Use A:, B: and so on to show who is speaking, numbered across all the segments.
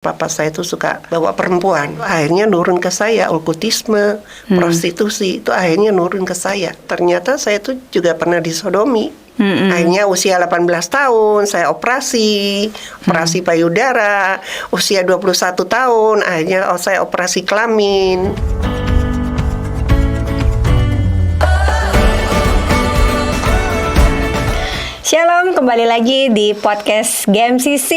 A: Papa saya itu suka bawa perempuan. Akhirnya nurun ke saya, okkultisme, prostitusi, itu akhirnya nurun ke saya. Ternyata saya itu juga pernah disodomi. Akhirnya usia 18 tahun, saya operasi payudara. Usia 21 tahun, akhirnya saya operasi kelamin.
B: Shalom, kembali lagi di podcast GMCC.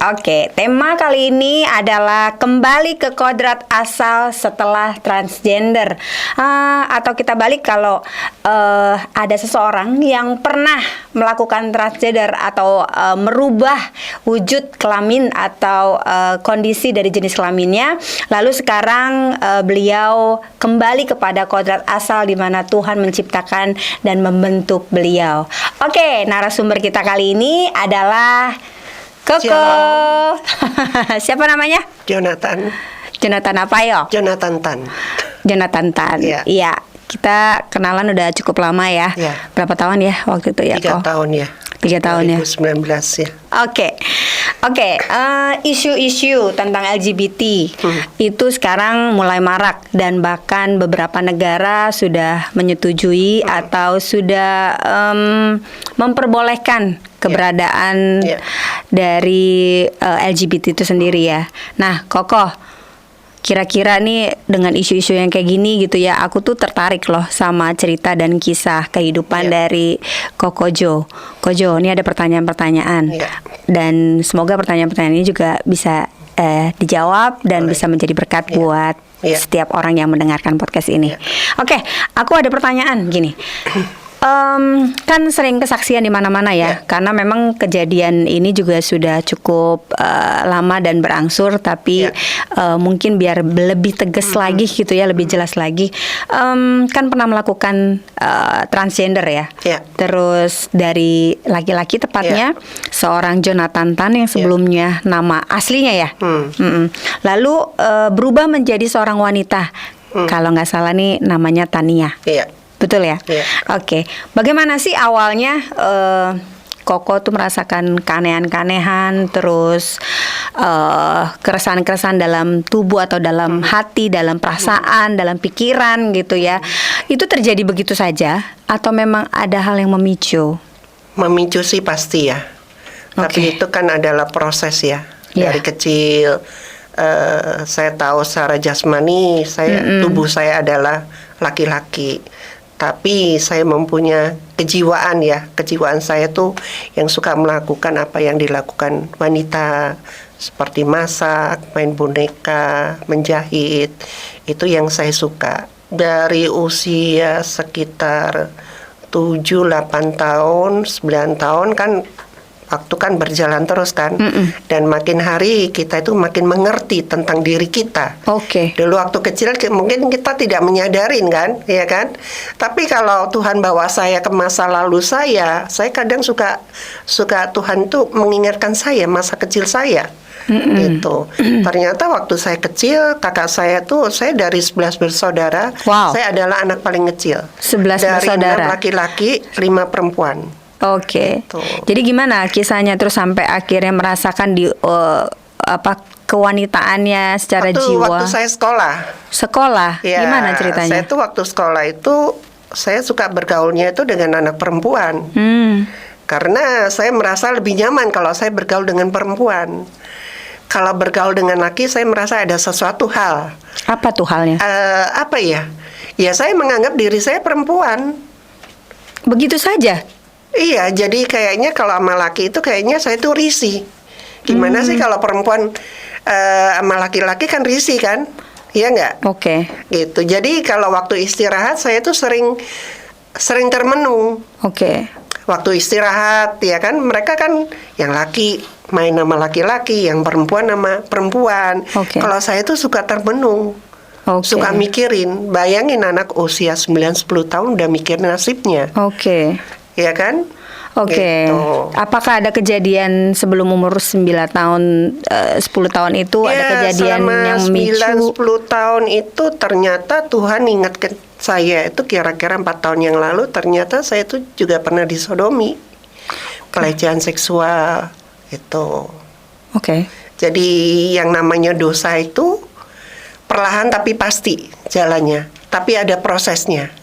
B: Oke, tema kali ini adalah kembali ke kodrat asal setelah transgender. Atau kita balik kalau ada seseorang yang pernah melakukan transgender atau merubah wujud kelamin atau kondisi dari jenis kelaminnya, lalu sekarang beliau kembali kepada kodrat asal di mana Tuhan menciptakan dan membentuk beliau. Oke, narasumber kita kali ini adalah Koko. Siapa namanya?
A: Jonathan.
B: Jonathan apa yo?
A: Jonathan Tan.
B: Jonathan Tan. Iya. Kita kenalan udah cukup lama ya.
A: Ya.
B: Berapa tahun ya waktu itu ya?
A: 3 tahun ya.
B: 3 tahun ya.
A: 2019 ya.
B: Oke, isu-isu tentang LGBT itu sekarang mulai marak dan bahkan beberapa negara sudah menyetujui atau sudah memperbolehkan keberadaan dari LGBT itu sendiri ya. Nah, Koko, kira-kira nih dengan isu-isu yang kayak gini gitu ya, aku tuh tertarik loh sama cerita dan kisah kehidupan dari Koko Jo. Kojo, ini ada pertanyaan-pertanyaan dan semoga pertanyaan-pertanyaan ini juga bisa dijawab dan bisa menjadi berkat buat setiap orang yang mendengarkan podcast ini. Oke, aku ada pertanyaan gini. Kan sering kesaksian di mana-mana ya, karena memang kejadian ini juga sudah cukup lama dan berangsur, tapi mungkin biar lebih tegas lagi gitu ya, lebih jelas lagi, kan pernah melakukan transgender ya, terus dari laki-laki tepatnya seorang Jonathan Tan yang sebelumnya nama aslinya ya, lalu berubah menjadi seorang wanita, kalau nggak salah nih namanya Tania. Betul ya? Oke. Bagaimana sih awalnya Koko tuh merasakan keanehan-keanehan, terus keresahan-keresahan dalam tubuh atau dalam hati, dalam perasaan, dalam pikiran gitu ya. Itu terjadi begitu saja atau memang ada hal yang memicu? Memicu
A: sih pasti ya. Tapi itu kan adalah proses ya. Dari kecil saya tahu secara jasmani tubuh saya adalah laki-laki. Tapi saya mempunyai kejiwaan ya. Kejiwaan saya tuh yang suka melakukan apa yang dilakukan wanita, seperti masak, main boneka, menjahit. Itu yang saya suka. Dari usia sekitar 7-8 tahun, 9 tahun kan waktu kan berjalan terus kan. Dan makin hari kita itu makin mengerti tentang diri kita. Dulu waktu kecil mungkin kita tidak menyadarin kan, ya kan. Tapi kalau Tuhan bawa saya ke masa lalu saya kadang suka Tuhan tuh mengingatkan saya masa kecil saya. Gitu. Ternyata waktu saya kecil, kakak saya tuh, saya dari 11 bersaudara. Saya adalah anak paling kecil.
B: 11 bersaudara.
A: Dari 6 laki-laki, 5 perempuan.
B: Jadi gimana kisahnya terus sampai akhirnya merasakan di kewanitaannya secara jiwa?
A: Waktu saya sekolah.
B: Gimana ceritanya?
A: Saya tuh waktu sekolah itu saya suka bergaulnya itu dengan anak perempuan. Karena saya merasa lebih nyaman kalau saya bergaul dengan perempuan. Kalau bergaul dengan laki saya merasa ada sesuatu hal.
B: Apa tuh halnya?
A: Apa ya? Ya saya menganggap diri saya perempuan.
B: Begitu saja?
A: Iya, jadi kayaknya kalau sama laki itu kayaknya saya tuh risih. Gimana sih kalau perempuan sama laki-laki kan risih kan? Iya nggak? Gitu. Jadi kalau waktu istirahat saya tuh sering termenung. Waktu istirahat ya kan, mereka kan yang laki main sama laki-laki, yang perempuan sama perempuan. Kalau saya tuh suka termenung. Suka mikirin, bayangin anak usia 9-10 tahun udah mikirin nasibnya. Ya kan? Gitu.
B: Apakah ada kejadian sebelum umur 9 tahun, 10 tahun itu ada kejadian yang memicu?
A: 9-10 tahun itu ternyata Tuhan ingatkan saya itu kira-kira 4 tahun yang lalu, ternyata saya itu juga pernah disodomi. Pelecehan seksual itu. Jadi yang namanya dosa itu perlahan tapi pasti jalannya, tapi ada prosesnya.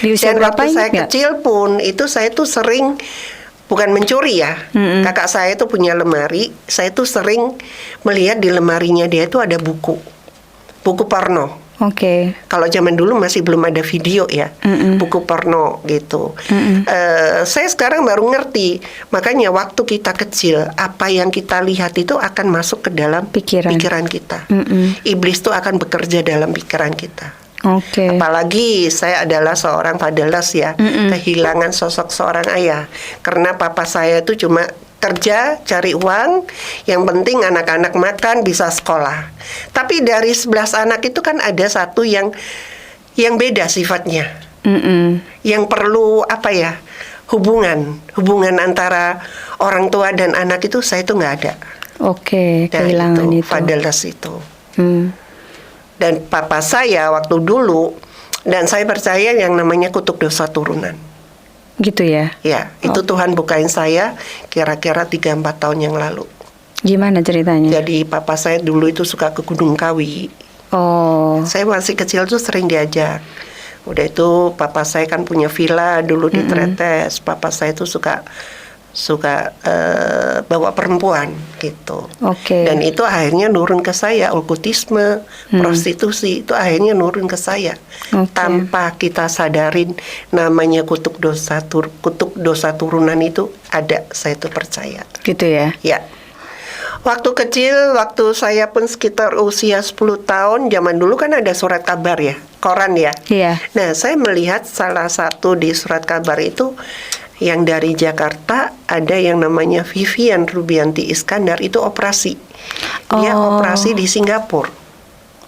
B: Di usia
A: Dan
B: berapa
A: waktu
B: ingat
A: saya
B: nggak?
A: kecil pun itu saya tuh sering, bukan mencuri ya. Kakak saya tuh punya lemari, saya tuh sering melihat di lemarinya dia itu ada buku porno.
B: Oke.
A: Kalau zaman dulu masih belum ada video ya, buku porno gitu. Saya sekarang baru ngerti, makanya waktu kita kecil, apa yang kita lihat itu akan masuk ke dalam pikiran kita. Iblis tuh akan bekerja dalam pikiran kita.
B: Oke.
A: Apalagi saya adalah seorang fathelas ya, kehilangan sosok seorang ayah. Karena papa saya itu cuma kerja, cari uang, yang penting anak-anak makan, bisa sekolah. Tapi dari 11 anak itu kan ada satu yang beda sifatnya. Yang perlu apa ya? Hubungan antara orang tua dan anak itu saya itu nggak ada.
B: Oke,
A: Nah,
B: kehilangan itu.
A: fathelas itu.
B: Hmm.
A: Dan papa saya waktu dulu, dan saya percaya yang namanya kutuk dosa turunan.
B: Gitu ya.
A: Ya, itu Tuhan bukain saya kira-kira 3-4 tahun yang lalu.
B: Gimana ceritanya?
A: Jadi papa saya dulu itu suka ke Gunung Kawi.
B: Oh.
A: Saya masih kecil tuh sering diajak. Udah itu papa saya kan punya villa dulu di Tretes. Papa saya tuh suka bawa perempuan gitu.
B: Oke.
A: Dan itu akhirnya nurun ke saya, okultisme, prostitusi itu akhirnya nurun ke saya.
B: Oke.
A: Tanpa kita sadarin namanya kutuk dosa turunan itu ada, saya itu percaya.
B: Gitu ya.
A: Ya. Waktu kecil, waktu saya pun sekitar usia 10 tahun, zaman dulu kan ada surat kabar ya, koran ya.
B: Iya.
A: Nah, saya melihat salah satu di surat kabar itu yang dari Jakarta, ada yang namanya Vivian Rubianti Iskandar, itu operasi. Dia operasi di Singapura.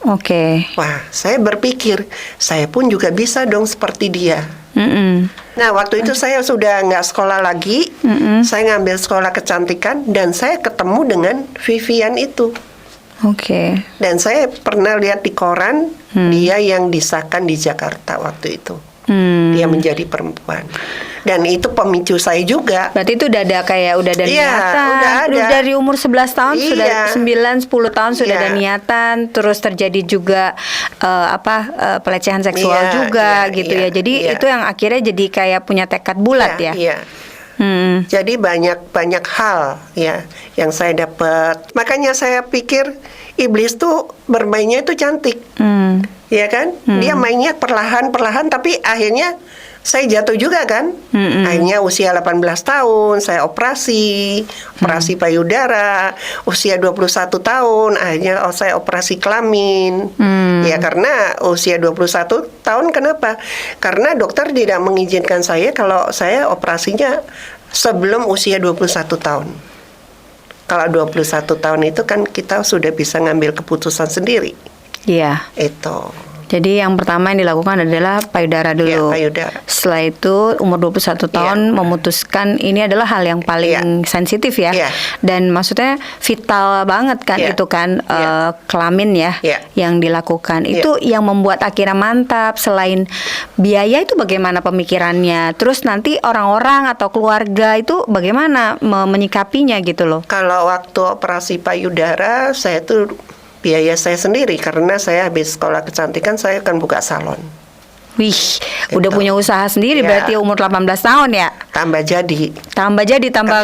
B: Oke.
A: Wah, saya berpikir, saya pun juga bisa dong seperti dia. Nah, waktu itu saya sudah nggak sekolah lagi, saya ngambil sekolah kecantikan, dan saya ketemu dengan Vivian itu.
B: Oke.
A: Dan saya pernah lihat di koran, dia yang disahkan di Jakarta waktu itu. Dia menjadi perempuan. Dan itu pemicu saya juga.
B: Berarti itu udah ada
A: Iya,
B: niatan.
A: udah ada.
B: Dari umur 11 tahun sudah
A: Iya.
B: 9-10 tahun sudah
A: Iya.
B: ada niatan, terus terjadi juga pelecehan seksual
A: Iya,
B: juga
A: iya,
B: gitu
A: iya,
B: ya. Jadi
A: iya.
B: itu yang akhirnya jadi kayak punya tekad bulat ya.
A: Iya.
B: Hmm.
A: Jadi banyak hal ya yang saya dapat. Makanya saya pikir iblis tuh bermainnya itu cantik. Ya kan? Dia mainnya perlahan tapi akhirnya saya jatuh juga kan. Akhirnya usia 18 tahun saya operasi payudara. Usia 21 tahun akhirnya saya operasi kelamin. Ya karena usia 21 tahun kenapa? Karena dokter tidak mengizinkan saya kalau saya operasinya sebelum usia 21 tahun. Kalau 21 tahun itu kan kita sudah bisa ngambil keputusan sendiri.
B: Iya.
A: Itu.
B: Jadi yang pertama yang dilakukan adalah payudara dulu.
A: Iya, payudara.
B: Setelah itu umur 21 tahun memutuskan ini adalah hal yang paling sensitif ya.
A: Iya.
B: Dan maksudnya vital banget kan
A: Iya.
B: itu kan
A: Iya.
B: kelamin ya
A: Iya.
B: yang dilakukan.
A: Iya.
B: Itu yang membuat akhirnya mantap. Selain biaya itu bagaimana pemikirannya? Terus nanti orang-orang atau keluarga itu bagaimana menyikapinya gitu loh.
A: Kalau waktu operasi payudara saya tuh biaya saya sendiri karena saya habis sekolah kecantikan saya akan buka salon.
B: Wih, udah punya usaha sendiri
A: Ya.
B: berarti umur 18 tahun ya?
A: Tambah jadi.
B: Tambah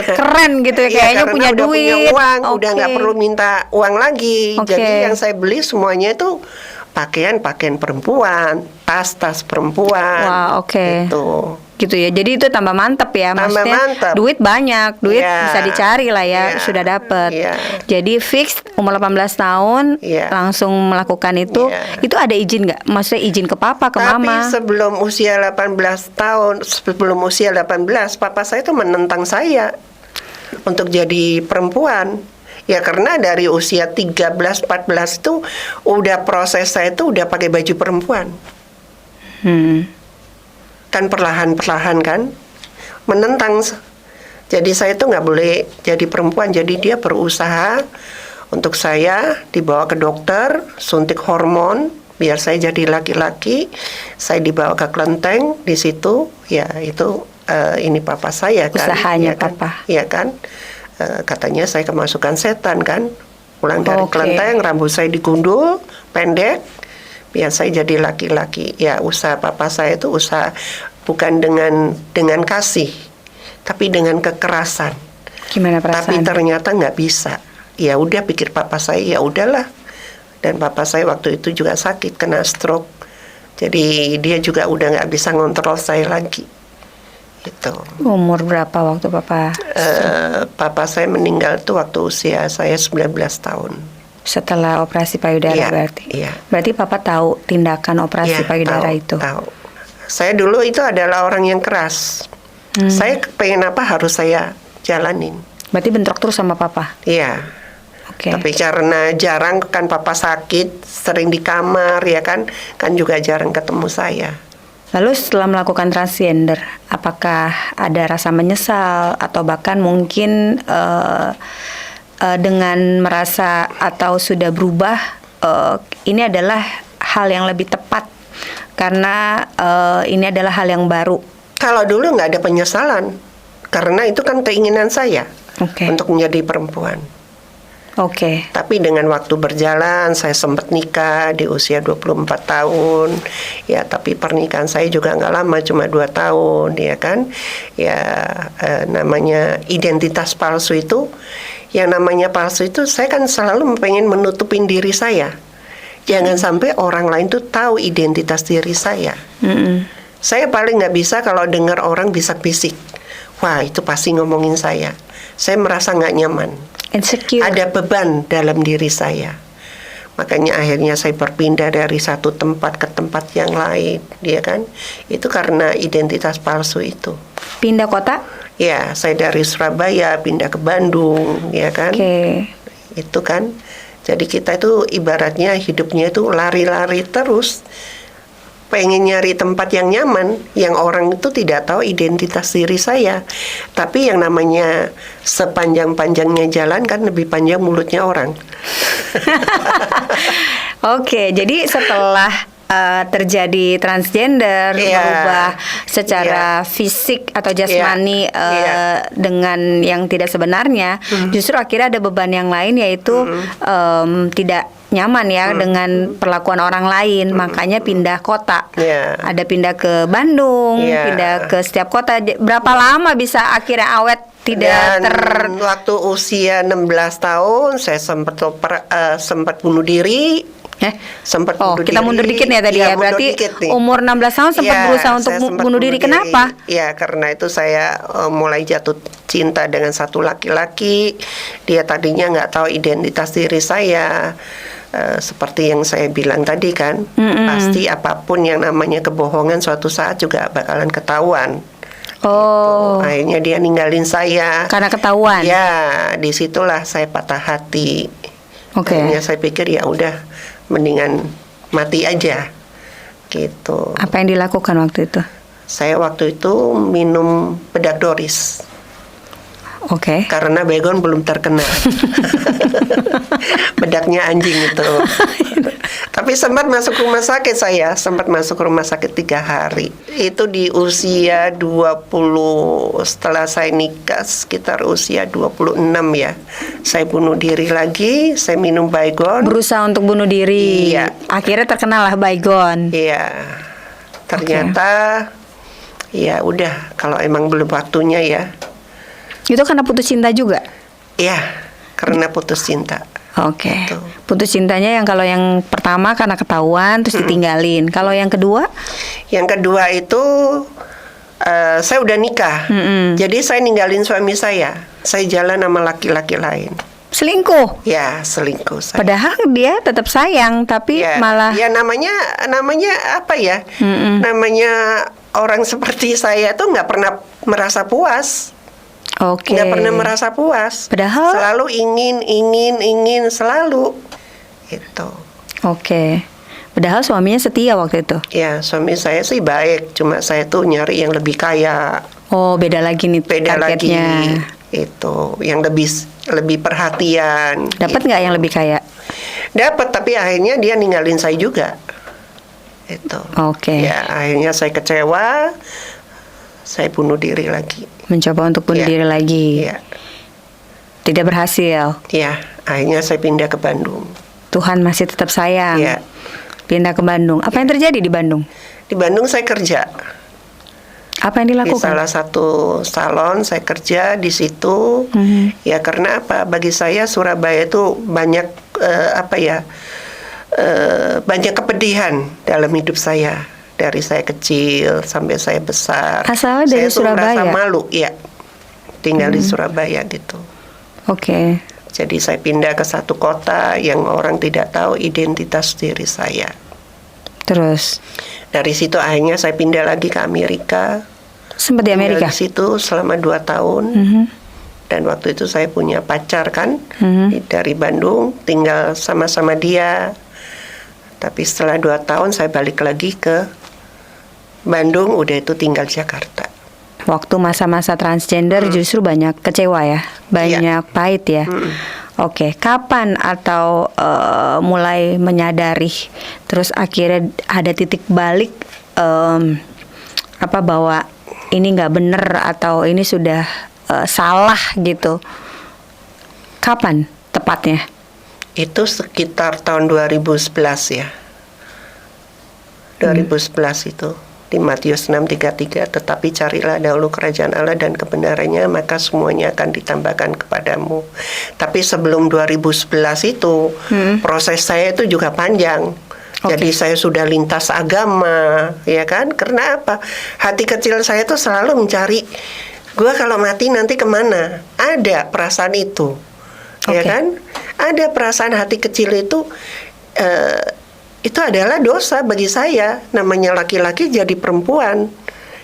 B: keren gitu ya,
A: Iya,
B: kayaknya
A: karena
B: punya
A: udah
B: duit.
A: punya uang, udah
B: Oke.
A: nggak perlu minta uang lagi.
B: Oke.
A: Jadi yang saya beli semuanya itu pakaian perempuan, tas perempuan.
B: Wah, oke.
A: Gitu.
B: Gitu ya. Jadi itu tambah mantep ya,
A: Tambah
B: maksudnya
A: mantep.
B: duit banyak, duit
A: Iya.
B: bisa dicari lah ya,
A: Iya.
B: sudah dapet.
A: Iya.
B: Jadi fix umur 18 tahun
A: Iya.
B: langsung melakukan itu.
A: Iya.
B: Itu ada izin nggak? Maksudnya izin ke papa, ke
A: Tapi
B: mama?
A: sebelum usia 18 tahun, sebelum usia 18, papa saya itu menentang saya untuk jadi perempuan. Ya karena dari usia 13, 14 itu udah proses saya itu udah pakai baju perempuan. Kan perlahan-perlahan kan menentang. Jadi saya itu nggak boleh jadi perempuan. Jadi dia berusaha untuk saya dibawa ke dokter, suntik hormon biar saya jadi laki-laki. Saya dibawa ke kelenteng di situ. Ya itu ini papa saya kan.
B: Usahanya
A: ya kan?
B: papa.
A: Iya kan. Katanya saya kemasukan setan kan. Pulang dari kelenteng, rambut saya digundul, pendek. Biar saya jadi laki-laki. Ya usaha papa saya itu usaha bukan dengan kasih, tapi dengan kekerasan.
B: Gimana perasaan?
A: Tapi ternyata nggak bisa. Ya udah, pikir papa saya, ya udahlah. Dan papa saya waktu itu juga sakit, kena stroke. Jadi dia juga udah nggak bisa ngontrol saya lagi. Gitu.
B: Umur berapa waktu papa?
A: Papa saya meninggal tuh waktu usia saya 19 tahun.
B: Setelah operasi payudara berarti?
A: Iya.
B: Berarti papa tahu tindakan operasi payudara itu?
A: Tahu. Saya dulu itu adalah orang yang keras. Saya pengen apa harus saya jalanin.
B: Berarti bentrok terus sama papa?
A: Iya.
B: Okay.
A: Tapi karena jarang kan papa sakit, sering di kamar ya kan juga jarang ketemu saya.
B: Lalu setelah melakukan transgender, apakah ada rasa menyesal atau bahkan mungkin dengan merasa atau sudah berubah, ini adalah hal yang lebih tepat karena ini adalah hal yang baru?
A: Kalau dulu nggak ada penyesalan, karena itu kan keinginan saya untuk menjadi perempuan. Tapi dengan waktu berjalan, saya sempat nikah di usia 24 tahun. Ya, tapi pernikahan saya juga nggak lama, cuma 2 tahun, ya kan. Ya, namanya identitas palsu itu, yang namanya palsu itu, saya kan selalu pengen menutupin diri saya. Jangan sampai orang lain tuh tahu identitas diri saya. Saya paling nggak bisa kalau dengar orang bisik-bisik. Wah, itu pasti ngomongin saya. Saya merasa nggak nyaman.
B: Insecure.
A: Ada beban dalam diri saya. Makanya akhirnya saya berpindah dari satu tempat ke tempat yang lain, ya kan? Itu karena identitas palsu itu.
B: Pindah kota?
A: Ya, saya dari Surabaya pindah ke Bandung, ya kan? Itu kan. Jadi kita itu ibaratnya hidupnya itu lari-lari terus. Pengen nyari tempat yang nyaman, yang orang itu tidak tahu identitas diri saya. Tapi yang namanya sepanjang-panjangnya jalan kan lebih panjang mulutnya orang.
B: Jadi setelah terjadi transgender, berubah secara fisik atau jasmani dengan yang tidak sebenarnya, justru akhirnya ada beban yang lain, yaitu tidak nyaman ya dengan perlakuan orang lain, makanya pindah kota. Ada pindah ke Bandung, pindah ke setiap kota. Berapa lama bisa akhirnya awet tidak
A: waktu usia 16 tahun saya sempat bunuh diri. Sempat bunuh
B: kita
A: diri.
B: mundur dikit ya tadi ya. Berarti umur 16 tahun sempat berusaha untuk bunuh diri. Kenapa?
A: Ya, karena itu saya mulai jatuh cinta dengan satu laki-laki. Dia tadinya nggak tahu identitas diri saya. Seperti yang saya bilang tadi kan, pasti apapun yang namanya kebohongan suatu saat juga bakalan ketahuan. Gitu. Akhirnya dia ninggalin saya
B: karena ketahuan.
A: Ya, disitulah saya patah hati. Akhirnya saya pikir ya udah, mendingan mati aja. Gitu.
B: Apa yang dilakukan waktu itu?
A: Saya waktu itu minum bedak Doris. Karena Baygon belum terkenal. Bedaknya anjing itu. Tapi sempat masuk rumah sakit saya. Sempat masuk rumah sakit 3 hari. Itu di usia 20, setelah saya nikah sekitar usia 26 ya. Saya bunuh diri lagi, saya minum Baygon.
B: Berusaha untuk bunuh diri.
A: Iya.
B: Akhirnya terkenal lah Baygon.
A: Iya. Ternyata ya udah, kalau emang belum waktunya ya.
B: Itu karena putus cinta juga?
A: Iya, karena putus cinta. Gitu.
B: Putus cintanya yang kalau yang pertama karena ketahuan terus ditinggalin. Kalau yang kedua? Yang
A: kedua itu saya udah nikah. Jadi saya ninggalin suami saya. Saya jalan sama laki-laki lain.
B: Selingkuh?
A: Ya, selingkuh saya.
B: Padahal dia tetap sayang, tapi malah.
A: Ya namanya apa ya? Namanya orang seperti saya tuh nggak pernah merasa puas. Nggak pernah merasa puas.
B: Padahal
A: selalu ingin selalu itu.
B: Padahal suaminya setia waktu itu.
A: Ya, suami saya sih baik, cuma saya tuh nyari yang lebih kaya.
B: Beda lagi nih targetnya.
A: Itu yang lebih perhatian.
B: Dapat nggak yang lebih kaya?
A: Dapat, tapi akhirnya dia ninggalin saya juga. Itu. Ya, akhirnya saya kecewa. Saya bunuh diri lagi.
B: Mencoba untuk bunuh diri lagi. Tidak berhasil.
A: Ya, akhirnya saya pindah ke Bandung.
B: Tuhan masih tetap sayang.
A: Ya.
B: Pindah ke Bandung. Apa yang terjadi di Bandung?
A: Di Bandung saya kerja.
B: Apa yang
A: Di
B: dilakukan?
A: salah satu salon saya kerja di situ. Ya karena apa? Bagi saya Surabaya itu banyak banyak kepedihan dalam hidup saya. Dari saya kecil sampai saya besar.
B: Asalnya dari
A: saya tuh
B: Surabaya?
A: merasa malu, ya. Tinggal di Surabaya gitu.
B: Oke.
A: Jadi saya pindah ke satu kota yang orang tidak tahu identitas diri saya.
B: Terus
A: Dari situ akhirnya saya pindah lagi ke Amerika.
B: sempat di
A: Tinggal
B: Amerika.
A: di situ selama 2 tahun.
B: Mhm.
A: Dan waktu itu saya punya pacar kan,
B: Mhm.
A: dari Bandung, tinggal sama-sama dia. Tapi setelah 2 tahun saya balik lagi ke Bandung, udah itu tinggal Jakarta.
B: Waktu masa-masa transgender justru banyak kecewa ya, banyak pahit ya. Oke, kapan atau mulai menyadari, terus akhirnya ada titik balik bahwa ini nggak bener atau ini sudah salah gitu? Kapan tepatnya?
A: Itu sekitar tahun 2011 ya. 2011 itu. Di Matius 6:33, tetapi carilah dahulu kerajaan Allah dan kebenarannya, maka semuanya akan ditambahkan kepadamu. Tapi sebelum 2011 itu, proses saya itu juga panjang. Jadi saya sudah lintas agama, ya kan? Karena apa? Hati kecil saya itu selalu mencari, gue kalau mati nanti kemana? Ada perasaan itu, ya kan? Ada perasaan hati kecil itu adalah dosa bagi saya. Namanya laki-laki jadi perempuan.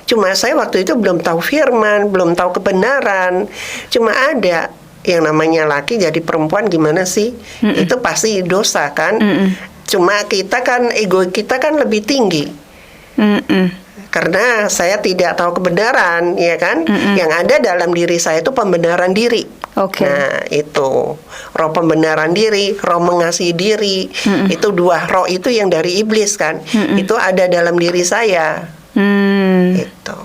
A: Cuma saya waktu itu belum tahu firman, belum tahu kebenaran. Cuma ada yang namanya laki jadi perempuan, gimana sih? Itu pasti dosa kan? Cuma kita kan, ego kita kan lebih tinggi. Karena saya tidak tahu kebenaran, ya kan? Yang ada dalam diri saya itu pembenaran diri. Nah, itu roh pembenaran diri, roh mengasihi diri. Itu 2 roh itu yang dari iblis kan. Itu ada dalam diri saya. Itu.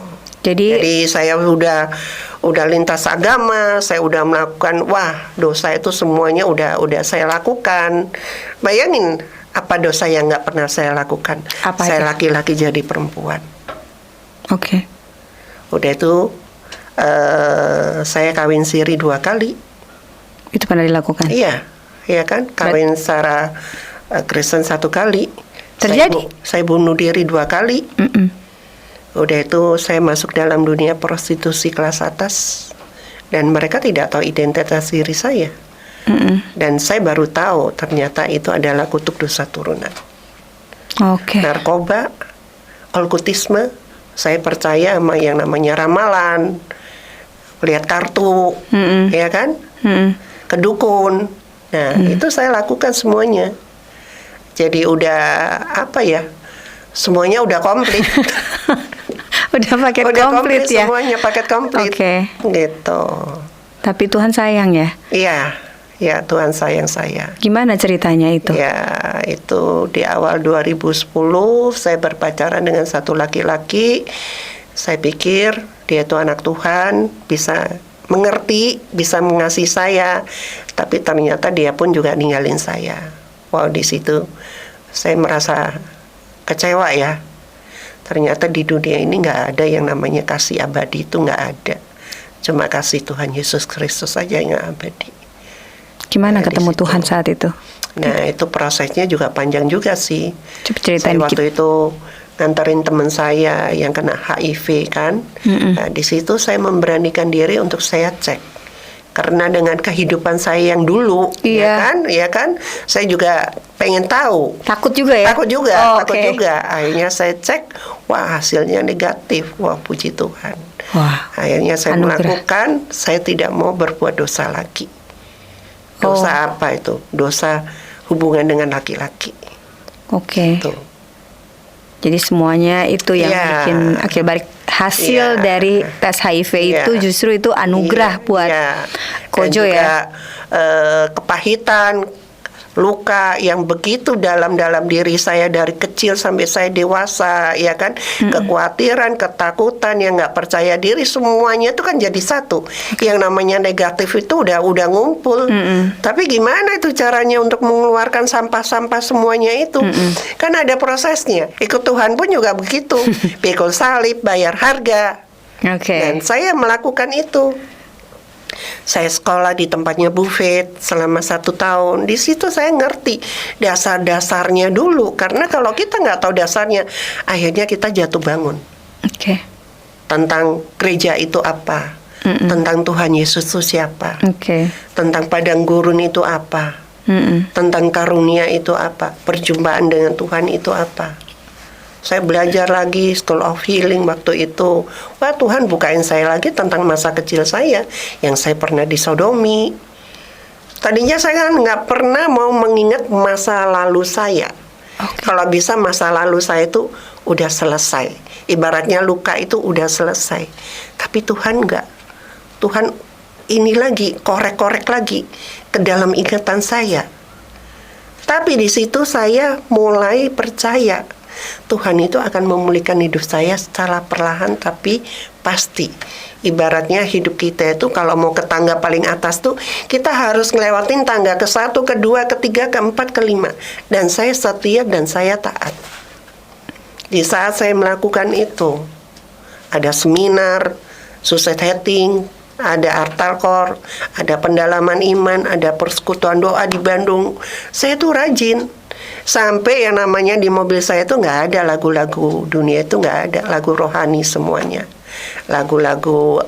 A: Jadi saya udah lintas agama, saya udah melakukan, dosa itu semuanya udah saya lakukan. Bayangin apa dosa yang nggak pernah saya lakukan. Saya laki-laki jadi perempuan. Udah itu saya kawin siri 2 kali.
B: Itu pernah dilakukan?
A: Iya, iya kan. Kawin secara Kristen 1 kali.
B: Terjadi?
A: Saya bunuh diri 2 kali. Udah itu saya masuk dalam dunia prostitusi kelas atas. Dan mereka tidak tahu identitas diri saya. Dan saya baru tahu ternyata itu adalah kutuk dosa turunan. Narkoba, okkultisme. Saya percaya sama yang namanya ramalan, lihat kartu, ya kan, kedukun. Nah, itu saya lakukan semuanya. Jadi udah semuanya udah komplit.
B: Udah paket komplit ya?
A: Semuanya paket komplit. Gitu.
B: Tapi Tuhan sayang ya?
A: Iya, Tuhan sayang saya.
B: Gimana ceritanya itu?
A: Ya, itu di awal 2010 saya berpacaran dengan satu laki-laki. Saya pikir dia itu anak Tuhan, bisa mengerti, bisa mengasihi saya. Tapi ternyata dia pun juga ninggalin saya. Di situ saya merasa kecewa ya. Ternyata di dunia ini nggak ada yang namanya kasih abadi, itu nggak ada. Cuma kasih Tuhan Yesus Kristus saja yang abadi.
B: Gimana ketemu Tuhan saat itu?
A: Nah, itu prosesnya juga panjang juga sih.
B: Coba ceritain
A: saya waktu itu nganterin teman saya yang kena HIV kan. Nah, di situ saya memberanikan diri untuk saya cek. Karena dengan kehidupan saya yang dulu, ya kan, saya juga pengen tahu.
B: Takut juga ya?
A: Takut juga. Akhirnya saya cek, hasilnya negatif. Puji Tuhan. Akhirnya saya melakukan, saya tidak mau berbuat dosa lagi. Dosa apa itu? Dosa hubungan dengan laki-laki.
B: Jadi semuanya itu yang bikin akhir balik hasil dari tes HIV itu justru itu anugerah buat Kojo ya.
A: Kepahitan, luka yang begitu dalam diri saya dari kecil sampai saya dewasa, ya kan, kekhawatiran, ketakutan, yang nggak percaya diri, semuanya itu kan jadi satu. Yang namanya negatif itu udah ngumpul. Tapi gimana itu caranya untuk mengeluarkan sampah-sampah semuanya itu? Kan ada prosesnya. Ikut Tuhan pun juga begitu. Pikul salib, bayar harga. Dan saya melakukan itu. Saya sekolah di tempatnya Buffet selama 1 tahun. Di situ saya ngerti dasar-dasarnya dulu. Karena kalau kita nggak tahu dasarnya, akhirnya kita jatuh bangun. Tentang gereja itu apa? Tentang Tuhan Yesus itu siapa? Tentang padang gurun itu apa? Tentang karunia itu apa? Perjumpaan dengan Tuhan itu apa? Saya belajar lagi School of Healing waktu itu. Wah, Tuhan bukain saya lagi tentang masa kecil saya, yang saya pernah disodomi. Tadinya saya kan nggak pernah mau mengingat masa lalu saya. Kalau bisa masa lalu saya itu udah selesai. Ibaratnya luka itu udah selesai. Tapi Tuhan nggak. Tuhan ini lagi, korek-korek lagi ke dalam ingatan saya. Tapi di situ saya mulai percaya Tuhan itu akan memulihkan hidup saya secara perlahan tapi pasti. Ibaratnya hidup kita itu kalau mau ke tangga paling atas tuh, kita harus ngelewatin tangga ke-1, ke-2, ke-3, ke-4, ke-5. Dan saya setia dan saya taat. Di saat saya melakukan itu, ada seminar, suicide setting, ada altar, ada pendalaman iman, ada persekutuan doa di Bandung. Saya tuh rajin. Sampai yang namanya di mobil saya itu nggak ada lagu-lagu dunia, itu nggak ada, lagu rohani semuanya, lagu-lagu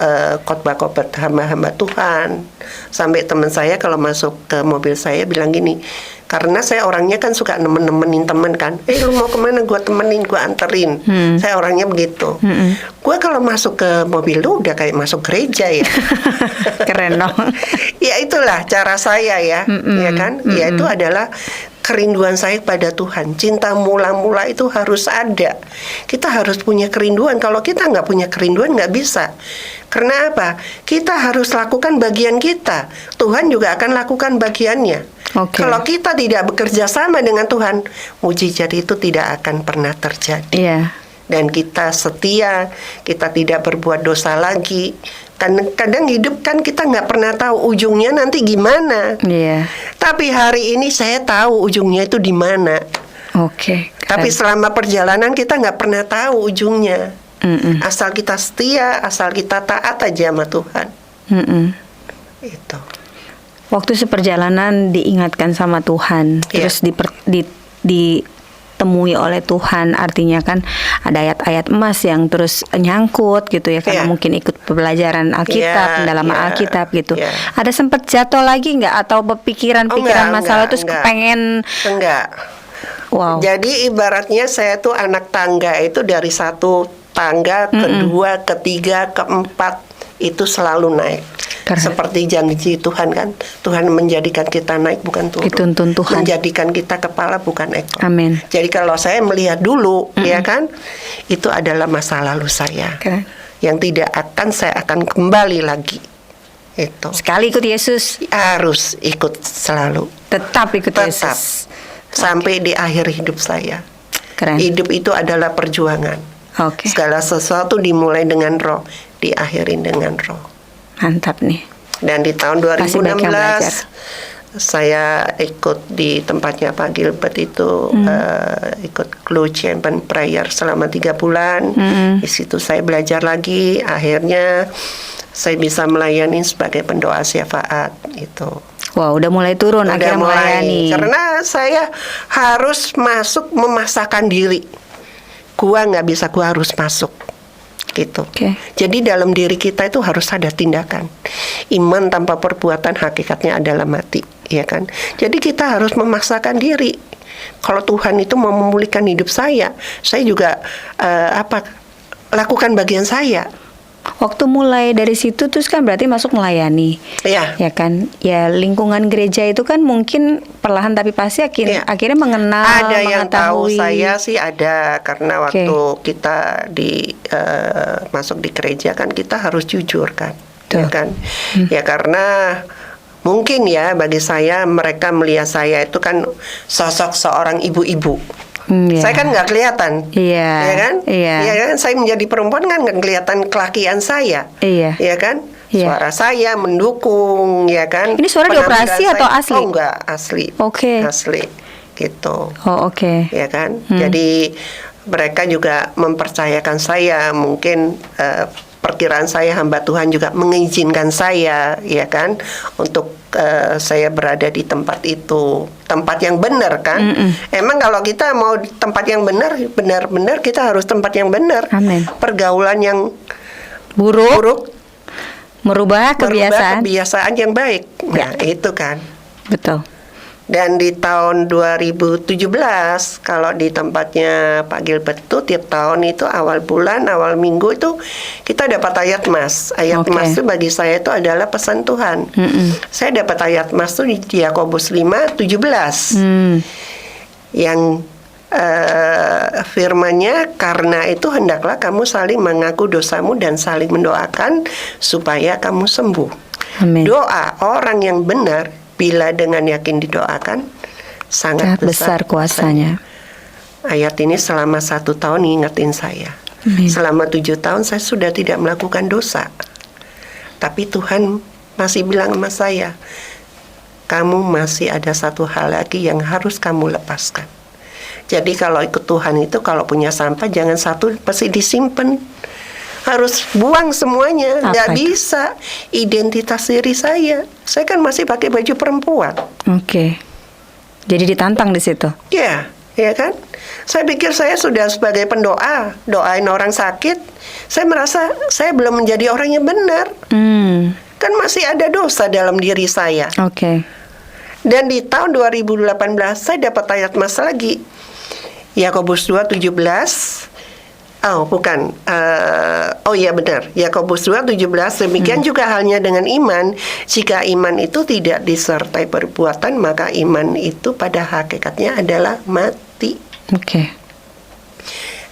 A: khotbah-khotbah hamba-hamba Tuhan. Sampai teman saya kalau masuk ke mobil saya bilang gini, karena saya orangnya kan suka nemenin temen kan, lu mau kemana, gue temenin, gue anterin. Saya orangnya begitu. Gue kalau masuk ke mobil lu udah kayak masuk gereja ya.
B: Keren dong.
A: Ya itulah cara saya ya, ya kan? Ya itu adalah kerinduan saya pada Tuhan. Cinta mula-mula itu harus ada. Kita harus punya kerinduan. Kalau kita nggak punya kerinduan, nggak bisa. Karena apa? Kita harus lakukan bagian kita. Tuhan juga akan lakukan bagiannya. Kalau kita tidak bekerja sama dengan Tuhan, mujizat itu tidak akan pernah terjadi. Dan kita setia, kita tidak berbuat dosa lagi. Kadang hidup kan kita nggak pernah tahu ujungnya nanti gimana. Tapi hari ini saya tahu ujungnya itu di mana. Tapi selama perjalanan kita nggak pernah tahu ujungnya. Asal kita setia, asal kita taat aja sama Tuhan. Itu.
B: Waktu seperjalanan diingatkan sama Tuhan, terus ditemui oleh Tuhan, artinya kan ada ayat-ayat emas yang terus nyangkut gitu ya, karena mungkin ikut pembelajaran Alkitab, pendalaman Alkitab gitu. Ada sempat jatuh lagi nggak, atau pikiran masalah terus kepengen?
A: Enggak.
B: Wow.
A: Jadi ibaratnya saya tuh anak tangga itu dari 1 tangga, kedua, ketiga, keempat itu selalu naik. Seperti janji Tuhan kan, Tuhan menjadikan kita naik bukan turun.
B: Dituntun Tuhan.
A: Menjadikan kita kepala bukan ekor.
B: Amin.
A: Jadi kalau saya melihat dulu, ya kan, itu adalah masa lalu saya, yang tidak akan saya akan kembali lagi. Itu.
B: Sekali ikut Yesus,
A: harus ikut selalu.
B: Tetap ikut Yesus.
A: Sampai di akhir hidup saya. Hidup itu adalah perjuangan. Segala sesuatu dimulai dengan roh, diakhirin dengan roh.
B: Mantap nih.
A: Dan di tahun 2016 saya ikut di tempatnya Pak Gilbert itu, ikut Glow Champion Prayer selama 3 bulan. Di situ saya belajar lagi. Akhirnya saya bisa melayani sebagai pendoa syafaat itu.
B: Wow, udah mulai turun, akhirnya melayani.
A: Karena saya harus masuk memasakkan diri. Gua nggak bisa, gua harus masuk. Gitu. Jadi dalam diri kita itu harus ada tindakan. Iman tanpa perbuatan hakikatnya adalah mati, ya kan? Jadi kita harus memaksakan diri. Kalau Tuhan itu mau memulihkan hidup saya juga lakukan bagian saya.
B: Waktu mulai dari situ terus kan berarti masuk melayani, ya kan? Ya lingkungan gereja itu kan mungkin perlahan tapi pasti akhirnya mengenal,
A: ada
B: mengetahui.
A: Yang tahu saya sih ada, karena waktu kita masuk di gereja kan kita harus jujur kan, ya kan? Ya karena mungkin ya bagi saya mereka melihat saya itu kan sosok seorang ibu-ibu.
B: Iya.
A: Saya kan nggak kelihatan,
B: Iya.
A: ya kan?
B: Iya.
A: Ya kan? Saya menjadi perempuan kan nggak kelihatan kelakian saya,
B: Iya.
A: ya kan?
B: Iya.
A: Suara saya mendukung, ya kan?
B: Ini suara
A: Penampilan
B: dioperasi
A: saya-
B: atau asli?
A: Oh enggak, asli.
B: Oke.
A: Asli, gitu.
B: Oh, oke.
A: Ya kan? Jadi mereka juga mempercayakan saya, mungkin perkiraan saya hamba Tuhan juga mengizinkan saya, ya kan, untuk saya berada di tempat itu, tempat yang benar kan. Emang kalau kita mau tempat yang benar-benar kita harus tempat yang benar.
B: Amin.
A: Pergaulan yang
B: Buruk, merubah
A: merubah
B: kebiasaan.
A: kebiasaan yang baik. Nah,
B: Ya.
A: itu kan.
B: Betul.
A: Dan di tahun 2017, kalau di tempatnya Pak Gilbert itu tiap tahun itu awal bulan, awal minggu itu kita dapat ayat mas. Ayat
B: Oke.
A: mas itu bagi saya itu adalah pesan Tuhan. Saya dapat ayat mas itu di Yakobus 5:17 yang firmannya, karena itu hendaklah kamu saling mengaku dosamu dan saling mendoakan supaya kamu sembuh.
B: Amin.
A: Doa orang yang benar bila dengan yakin didoakan sangat
B: Sangat besar kuasanya.
A: Ayat ini selama 1 tahun ngingetin saya.
B: Amin.
A: Selama 7 tahun saya sudah tidak melakukan dosa. Tapi Tuhan masih bilang sama saya, kamu masih ada satu hal lagi yang harus kamu lepaskan. Jadi kalau ikut Tuhan itu, kalau punya sampah jangan satu pasti disimpan. Harus buang semuanya,
B: Apa
A: nggak
B: itu?
A: bisa. Identitas diri saya kan masih pakai baju perempuan.
B: Oke. Jadi ditantang di situ.
A: Ya kan? Saya pikir saya sudah sebagai pendoa, doain orang sakit. Saya merasa saya belum menjadi orang yang benar. Kan masih ada dosa dalam diri saya.
B: Oke.
A: Dan di tahun 2018 saya dapat ayat mas lagi. Yakobus 2:17. Oh bukan, oh iya benar, Yakobus 2:17. Demikian juga halnya dengan iman. Jika iman itu tidak disertai perbuatan, maka iman itu pada hakikatnya adalah mati.
B: Oke.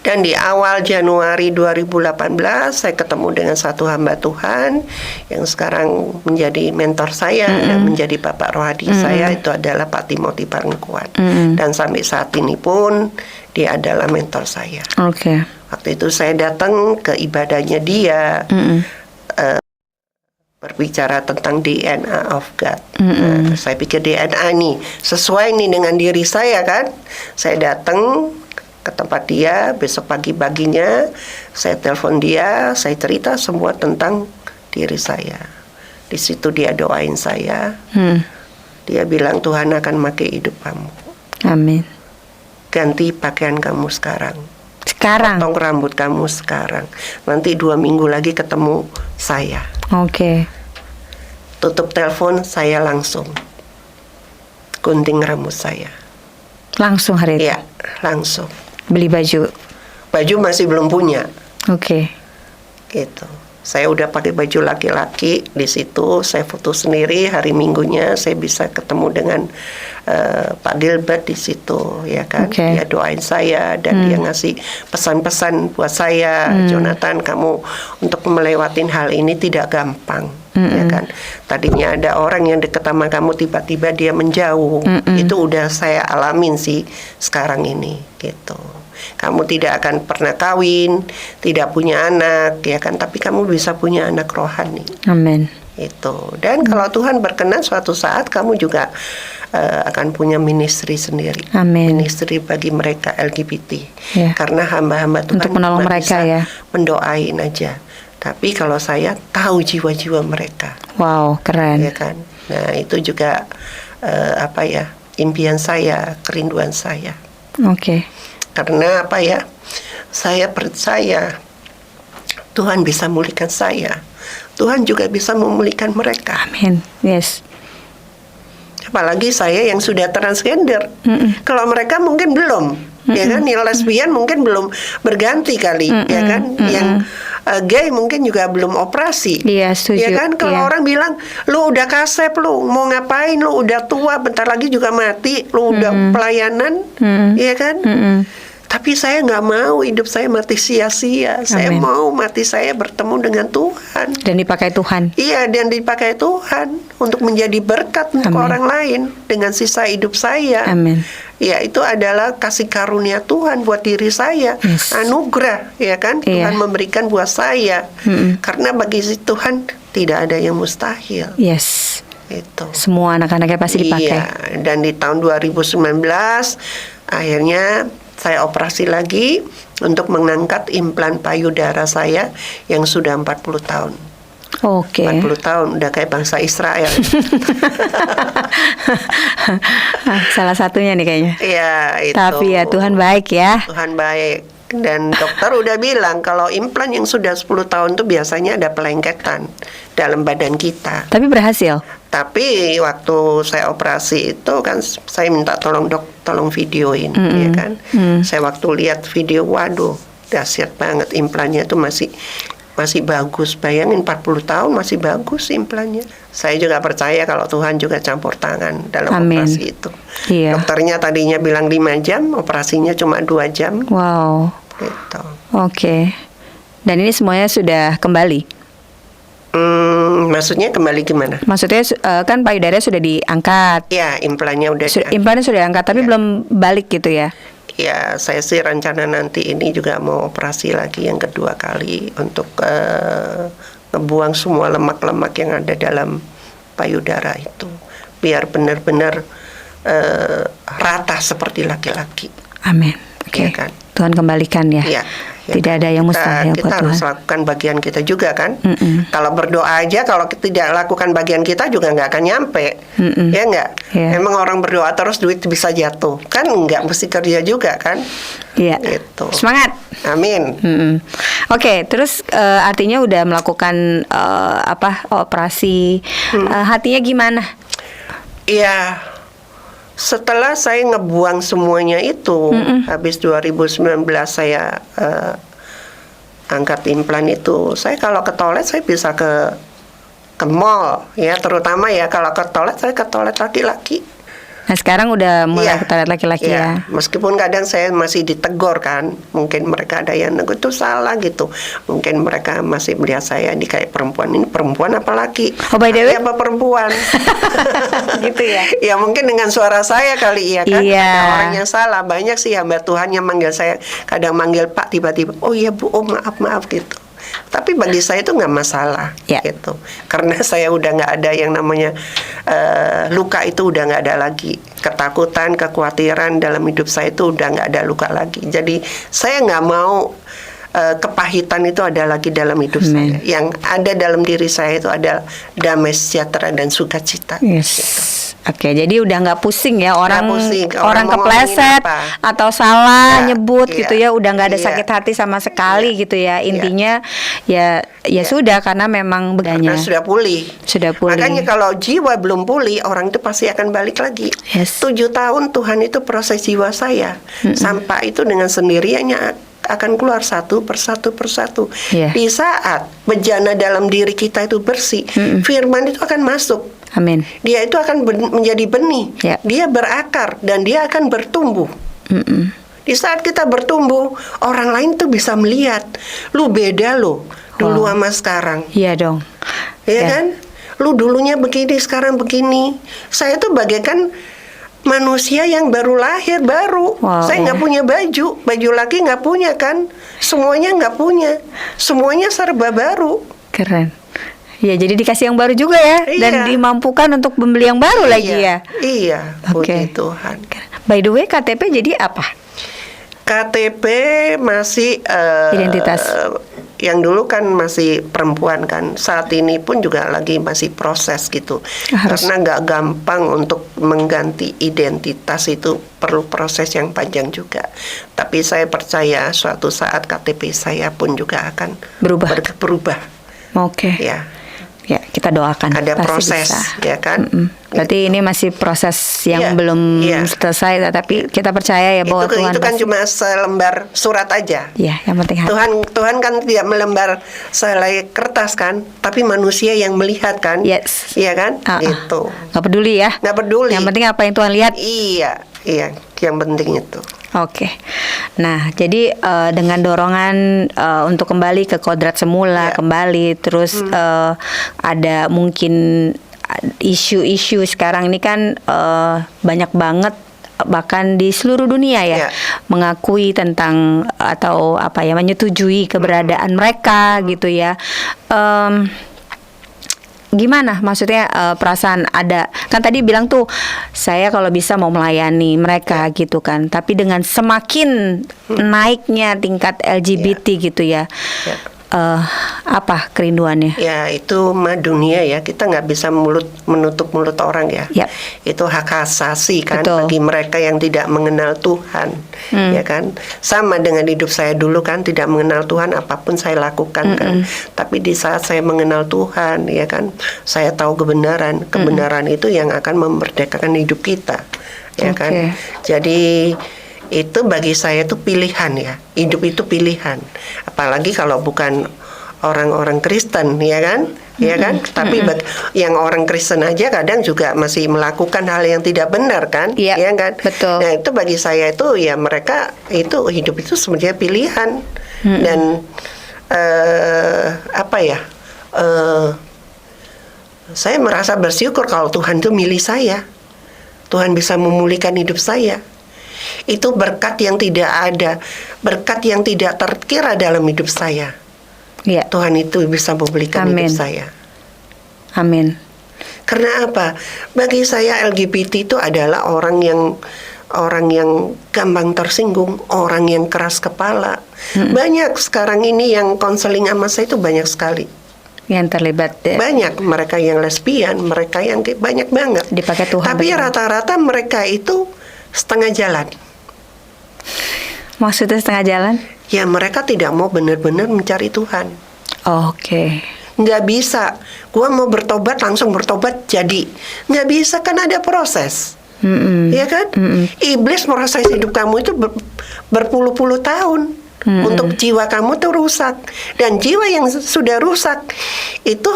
A: Dan di awal Januari 2018 saya ketemu dengan satu hamba Tuhan yang sekarang menjadi mentor saya dan menjadi bapak rohani saya, itu adalah Pak Timothy Parengkuan. Dan sampai saat ini pun dia adalah mentor saya.
B: Oke.
A: Waktu itu saya datang ke ibadahnya dia, berbicara tentang DNA of God. Saya pikir DNA nih sesuai nih dengan diri saya kan. Saya datang ke tempat dia, besok pagi-paginya saya telepon dia, saya cerita semua tentang diri saya. Di situ dia doain saya. Dia bilang Tuhan akan pakai hidup kamu.
B: Amin.
A: Ganti pakaian kamu sekarang.
B: Sekarang.
A: Potong rambut kamu sekarang. Nanti 2 minggu lagi ketemu saya.
B: Oke.
A: Tutup telepon, saya langsung gunting rambut saya.
B: Langsung hari itu.
A: Ya, langsung.
B: Beli baju.
A: Baju masih belum punya.
B: Oke.
A: Gitu. Saya udah pakai baju laki-laki di situ. Saya foto sendiri. Hari Minggunya saya bisa ketemu dengan Pak Gilbert di situ, ya kan?
B: Oke.
A: Dia doain saya dan dia ngasih pesan-pesan buat saya. Jonathan, kamu untuk melewatin hal ini tidak gampang, ya kan? Tadinya ada orang yang dekat sama kamu, tiba-tiba dia menjauh. Itu udah saya alamin sih sekarang ini, gitu. Kamu tidak akan pernah kawin, tidak punya anak, ya kan? Tapi kamu bisa punya anak rohani.
B: Amin.
A: Itu. Dan kalau Tuhan berkenan suatu saat kamu juga akan punya ministry sendiri.
B: Amin.
A: Ministry bagi mereka LGBT.
B: Ya.
A: Karena hamba-hamba Tuhan
B: Untuk menolong
A: cuma
B: mereka,
A: bisa
B: ya.
A: mendoain aja. Tapi kalau saya tahu jiwa-jiwa mereka,
B: Wow, keren.
A: ya kan? Nah, itu juga impian saya, kerinduan saya.
B: Oke.
A: Karena saya percaya Tuhan bisa memulihkan saya. Tuhan juga bisa memulihkan mereka.
B: Amin. Yes.
A: Apalagi saya yang sudah transgender. Kalau mereka mungkin belum, ya kan? Yang lesbian mungkin belum berganti kali, ya kan? Yang gay mungkin juga belum operasi.
B: Iya, setuju.
A: Ya kan? Kalau
B: Iya.
A: orang bilang, lu udah kasep, lu mau ngapain? Lu udah tua, bentar lagi juga mati. Lu udah pelayanan, ya kan? Tapi saya nggak mau hidup saya mati sia-sia. Saya
B: Amin.
A: mau mati saya bertemu dengan Tuhan.
B: Dan dipakai Tuhan.
A: Iya, dan dipakai Tuhan untuk menjadi berkat untuk
B: Amin.
A: orang lain dengan sisa hidup saya.
B: Amin.
A: Ya, itu adalah kasih karunia Tuhan buat diri saya.
B: Yes.
A: Anugerah, ya kan?
B: Iya.
A: Tuhan memberikan buat saya. Karena bagi si Tuhan tidak ada yang mustahil.
B: Yes.
A: Itu.
B: Semua anak-anaknya pasti dipakai.
A: Iya, dan di tahun 2019 akhirnya saya operasi lagi untuk mengangkat implan payudara saya yang sudah 40 tahun.
B: Oke.
A: 40 tahun udah kayak bangsa Israel.
B: Salah satunya nih kayaknya.
A: Iya, itu.
B: Tapi ya Tuhan baik ya.
A: Tuhan baik. Dan dokter udah bilang kalau implan yang sudah 10 tahun itu biasanya ada pelengketan dalam badan kita.
B: Tapi berhasil.
A: Tapi waktu saya operasi itu kan saya minta tolong dok, tolong videoin, ya kan. Saya waktu lihat video, waduh, dahsyat banget implannya itu masih bagus. Bayangin 40 tahun masih bagus implannya. Saya juga percaya kalau Tuhan juga campur tangan dalam
B: Amin.
A: operasi itu.
B: Iya.
A: Dokternya tadinya bilang 5 jam, operasinya cuma 2 jam.
B: Wow.
A: Gitu.
B: Oke. Dan ini semuanya sudah kembali.
A: Maksudnya kembali gimana?
B: Maksudnya kan payudara sudah diangkat.
A: Ya, implannya udah
B: Implannya sudah diangkat tapi
A: Ya.
B: belum balik gitu ya.
A: Ya, saya sih rencana nanti ini juga mau operasi lagi yang kedua kali untuk ngebuang semua lemak-lemak yang ada dalam payudara itu, biar benar-benar rata seperti laki-laki.
B: Amin. Oke.
A: Iya kan?
B: Tuhan kembalikan ya.
A: Iya.
B: Tidak ada yang mustahil
A: Kita
B: buat
A: harus
B: Tuhan.
A: lakukan bagian kita juga kan. Kalau berdoa aja, kalau kita tidak lakukan bagian kita juga nggak akan nyampe. Ya nggak?
B: Iya.
A: Emang orang berdoa terus duit bisa jatuh kan? Nggak mesti kerja juga kan?
B: Iya.
A: Gitu.
B: Semangat.
A: Amin.
B: Oke, terus artinya udah melakukan operasi, hatinya gimana?
A: Iya. Setelah saya ngebuang semuanya itu, habis 2019 saya angkat implan itu, saya kalau ke toilet saya bisa ke mall, ya, terutama ya kalau ke toilet saya ke toilet laki-laki.
B: Nah sekarang udah mulai
A: Iya.
B: ke toilet laki-laki ya.
A: Meskipun kadang saya masih ditegor kan, mungkin mereka ada yang negur itu salah gitu, mungkin mereka masih melihat saya ini kayak perempuan, ini perempuan apa laki?
B: Oh, by the way?
A: Apa perempuan?
B: Gitu ya.
A: Ya mungkin dengan suara saya kali ya kan.
B: Iya.
A: Ada orang yang salah. Banyak sih hamba Tuhan yang manggil saya, kadang manggil Pak, tiba-tiba oh iya Bu, oh maaf gitu. Tapi bagi saya itu nggak masalah,
B: Ya.
A: gitu. Karena saya udah nggak ada yang namanya luka itu udah nggak ada lagi. Ketakutan, kekhawatiran dalam hidup saya itu udah nggak ada luka lagi. Jadi saya nggak mau kepahitan itu ada lagi dalam hidup saya. Yang ada dalam diri saya itu ada damai sejahtera dan sukacita.
B: Yes.
A: Gitu.
B: Oke, jadi udah nggak pusing ya orang
A: pusing.
B: orang
A: Orang mau
B: kepleset
A: ngomongin apa.
B: atau salah
A: Ya,
B: nyebut
A: iya,
B: gitu ya, udah nggak ada
A: iya.
B: sakit hati sama sekali
A: Iya,
B: gitu ya.
A: iya.
B: Intinya ya sudah karena memang
A: Karena
B: bedanya
A: sudah pulih.
B: sudah pulih.
A: Makanya kalau jiwa belum pulih, orang itu pasti akan balik lagi.
B: Yes.
A: 7 tahun Tuhan itu proses jiwa saya. Sampah itu dengan sendiriannya akan keluar satu persatu.
B: Iya.
A: Di saat bejana dalam diri kita itu bersih, firman itu akan masuk.
B: Amin.
A: Dia itu akan menjadi benih.
B: Ya.
A: Dia berakar dan dia akan bertumbuh. Di saat kita bertumbuh, orang lain tuh bisa melihat, lu beda lo dulu sama sekarang.
B: Iya dong.
A: Ya kan? Lu dulunya begini, sekarang begini. Saya tuh bagaikan manusia yang baru lahir, baru.
B: Wow,
A: Saya nggak punya baju laki nggak punya kan, semuanya nggak punya, semuanya serba baru.
B: Keren. Ya, jadi dikasih yang baru juga ya, dan
A: Iya.
B: dimampukan untuk membeli yang baru lagi ya.
A: Iya,
B: Oke.
A: puji Tuhan.
B: By the way, KTP jadi apa?
A: KTP masih
B: Identitas.
A: yang dulu kan masih perempuan kan, saat ini pun juga lagi masih proses gitu.
B: Harus.
A: Karena nggak gampang untuk mengganti identitas, itu perlu proses yang panjang juga. Tapi saya percaya suatu saat KTP saya pun juga akan berubah.
B: Oke. Ya, kita doakan.
A: Ada
B: pasti
A: proses,
B: bisa.
A: ya kan?
B: Berarti ini masih proses yang
A: Iya,
B: belum
A: iya.
B: selesai, tapi kita percaya ya bahwa Tuhan
A: Itu kan
B: pasti-
A: cuma selembar surat aja.
B: Ya, yang penting hati.
A: Tuhan kan tidak melembar selai kertas kan, tapi manusia yang melihat kan.
B: Yes.
A: Iya kan? Gitu.
B: Nggak peduli ya.
A: Nggak peduli.
B: Yang penting apa yang Tuhan lihat.
A: Iya, yang penting itu.
B: Oke. Nah, jadi dengan dorongan untuk kembali ke kodrat semula, kembali terus ada mungkin isu-isu sekarang ini kan banyak banget bahkan di seluruh dunia ya mengakui tentang atau apa ya menyetujui keberadaan mereka gitu ya. Gimana maksudnya perasaan ada kan tadi bilang tuh saya kalau bisa mau melayani mereka gitu kan, tapi dengan semakin naiknya tingkat LGBT gitu ya. Apa kerinduannya?
A: Ya itu mah dunia ya, kita nggak bisa menutup mulut orang ya. Itu hak asasi kan. Betul. Bagi mereka yang tidak mengenal Tuhan, ya kan. Sama dengan hidup saya dulu kan, tidak mengenal Tuhan, apapun saya lakukan kan. Tapi di saat saya mengenal Tuhan, ya kan, saya tahu kebenaran. Kebenaran itu yang akan memerdekakan hidup kita, ya kan. Jadi itu bagi saya itu pilihan ya, hidup itu pilihan, apalagi kalau bukan orang-orang Kristen, ya kan, ya kan. Tapi yang orang Kristen aja kadang juga masih melakukan hal yang tidak benar kan, ya kan.
B: Betul.
A: Nah itu bagi saya itu ya mereka itu hidup itu sebenarnya pilihan dan apa ya, saya merasa bersyukur kalau Tuhan itu milih saya, Tuhan bisa memulihkan hidup saya. Itu berkat yang tidak ada, berkat yang tidak terkira dalam hidup saya. Tuhan itu bisa memulihkan hidup saya.
B: Amin.
A: Karena apa? Bagi saya LGBT itu adalah orang yang gampang tersinggung, orang yang keras kepala. Banyak sekarang ini yang konseling sama saya itu banyak sekali
B: yang terlibat
A: banyak mereka yang lesbian, mereka yang banyak banget
B: dipakai Tuhan.
A: Tapi rata-rata mereka itu setengah jalan.
B: Maksudnya setengah jalan?
A: Ya mereka tidak mau benar-benar mencari Tuhan. Nggak bisa. Gua mau bertobat langsung bertobat jadi. Nggak bisa, kan ada proses. Ya kan? Iblis merasa hidup kamu itu berpuluh-puluh tahun. Untuk jiwa kamu tuh rusak. Dan jiwa yang sudah rusak itu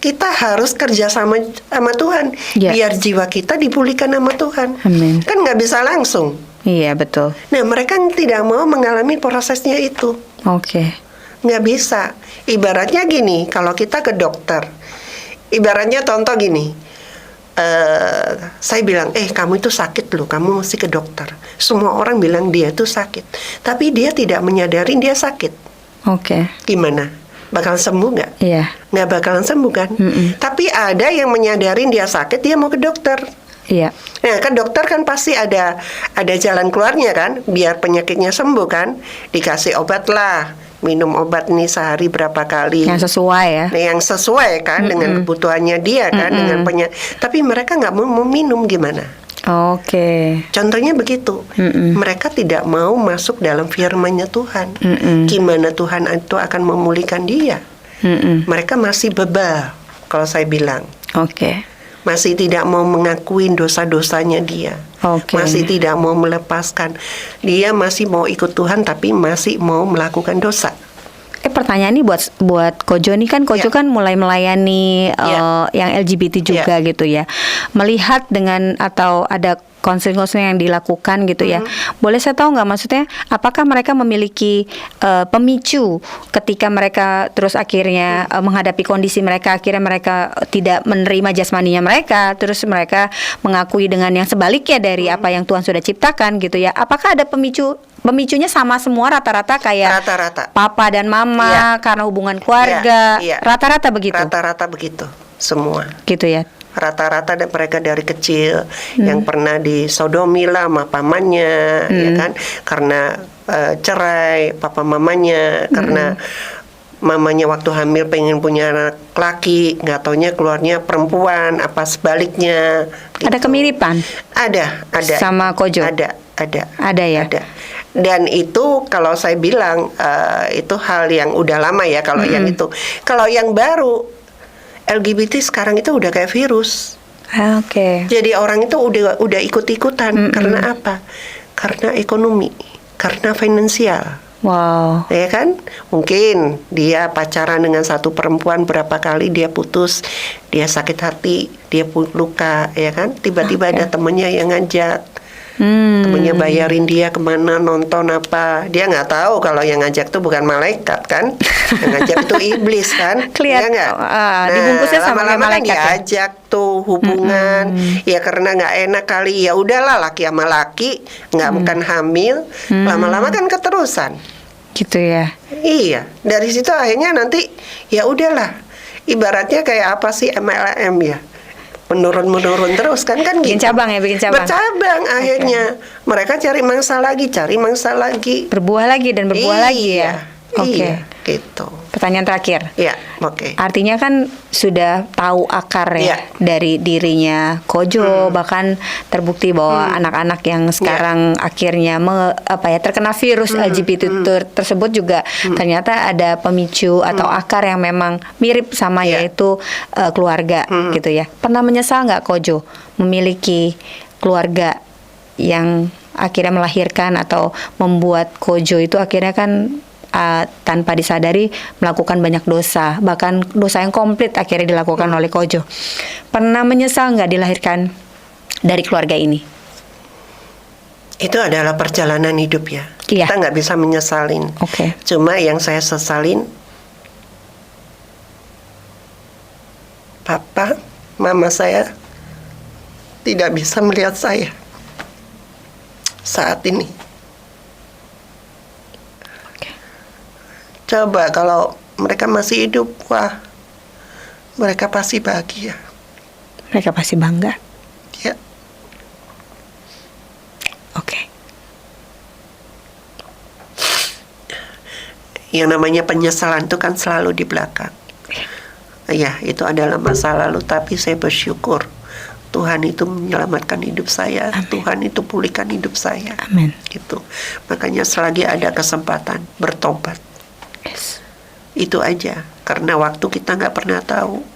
A: kita harus kerja sama Tuhan, biar jiwa kita dipulihkan sama Tuhan.
B: Amin.
A: Kan nggak bisa langsung.
B: Iya betul.
A: Nah mereka tidak mau mengalami prosesnya itu. Nggak bisa. Ibaratnya gini, kalau kita ke dokter, ibaratnya contoh gini, saya bilang, kamu itu sakit loh, kamu mesti ke dokter. Semua orang bilang dia itu sakit, tapi dia tidak menyadari dia sakit. Gimana? Bakal sembuh nggak? Nggak bakalan sembuh kan? Tapi ada yang menyadari dia sakit, dia mau ke dokter. Nah kan dokter kan pasti ada jalan keluarnya kan, biar penyakitnya sembuh kan, dikasih obat lah, minum obat nih sehari berapa kali.
B: Yang sesuai ya.
A: Nah, yang sesuai kan dengan kebutuhannya dia kan, dengan tapi mereka nggak mau minum, gimana? Contohnya begitu. Mereka tidak mau masuk dalam firman-Nya Tuhan. Gimana Tuhan itu akan memulihkan dia? Mereka masih bebal, kalau saya bilang. Masih tidak mau mengakui dosa-dosanya dia. Masih tidak mau melepaskan. Dia masih mau ikut Tuhan tapi masih mau melakukan dosa.
B: Pertanyaan ini buat Kojo nih kan, Kojo kan mulai melayani yang LGBT juga gitu ya. Melihat dengan atau ada konseling-konseling yang dilakukan gitu ya. Boleh saya tahu nggak, maksudnya apakah mereka memiliki pemicu ketika mereka terus akhirnya menghadapi kondisi mereka, akhirnya mereka tidak menerima jasmaninya mereka, terus mereka mengakui dengan yang sebaliknya dari apa yang Tuhan sudah ciptakan gitu ya. Apakah ada pemicunya sama semua rata-rata kayak papa dan mama karena hubungan keluarga? Rata-rata begitu.
A: Rata-rata begitu semua.
B: Gitu ya.
A: Rata-rata dan mereka dari kecil yang pernah disodomi lah sama pamannya, ya kan, karena cerai papa mamanya, karena mamanya waktu hamil pengen punya anak laki, nggak taunya keluarnya perempuan, apa sebaliknya. Gitu.
B: Ada kemiripan? Ada. Sama Kojo?
A: Ada ya.
B: Ada.
A: Dan itu kalau saya bilang itu hal yang udah lama ya kalau yang itu. Kalau yang baru LGBT sekarang itu udah kayak virus. Jadi orang itu udah ikut-ikutan. Karena apa? Karena ekonomi, karena finansial. Ya kan? Mungkin dia pacaran dengan satu perempuan berapa kali, dia putus, dia sakit hati, dia luka, ya kan? Tiba-tiba ada temennya yang ngajak. Temennya bayarin dia kemana, nonton apa. Dia nggak tahu kalau yang ngajak tuh bukan malaikat kan. Yang ngajak itu iblis kan.
B: Kelihatan,
A: Ya nggak?
B: dibungkusnya sama kayak
A: lama-lama kan
B: malaikat ya?
A: diajak tuh hubungan. Ya karena nggak enak kali. Ya udahlah, laki sama laki, nggak bukan hamil. Lama-lama kan keterusan.
B: Gitu ya.
A: Iya, dari situ akhirnya nanti ya udahlah. Ibaratnya kayak apa sih MLM ya? Menurun terus kan
B: Bikin
A: gitu.
B: cabang ya, bikin cabang.
A: Bercabang akhirnya. Mereka cari mangsa lagi.
B: Berbuah lagi dan berbuah lagi ya. Oke.
A: Iya, gitu.
B: Pertanyaan terakhir.
A: Ya, oke.
B: Artinya kan sudah tahu akar ya
A: Iya.
B: dari dirinya Kojo, bahkan terbukti bahwa anak-anak yang sekarang akhirnya terkena virus LGBT tersebut juga ternyata ada pemicu atau akar yang memang mirip sama
A: Iya.
B: yaitu keluarga gitu ya. Pernah menyesal nggak Kojo memiliki keluarga yang akhirnya melahirkan atau membuat Kojo itu akhirnya kan tanpa disadari melakukan banyak dosa, bahkan dosa yang komplit akhirnya dilakukan oleh Kojo. Pernah menyesal nggak dilahirkan dari keluarga ini?
A: Itu adalah perjalanan hidup ya.
B: Iya.
A: Kita nggak bisa menyesalin.
B: Oke.
A: Cuma yang saya sesalin, papa, mama saya tidak bisa melihat saya saat ini. Coba kalau mereka masih hidup, wah, mereka pasti bahagia.
B: Mereka pasti bangga.
A: Ya,
B: Oke.
A: yang namanya penyesalan itu kan selalu di belakang. Ya, itu adalah masa lalu. Tapi saya bersyukur Tuhan itu menyelamatkan hidup saya.
B: Amin.
A: Tuhan itu pulihkan hidup saya.
B: Amin.
A: Gitu. Makanya selagi ada kesempatan bertobat.
B: Yes.
A: Itu aja. Karena waktu kita nggak pernah tahu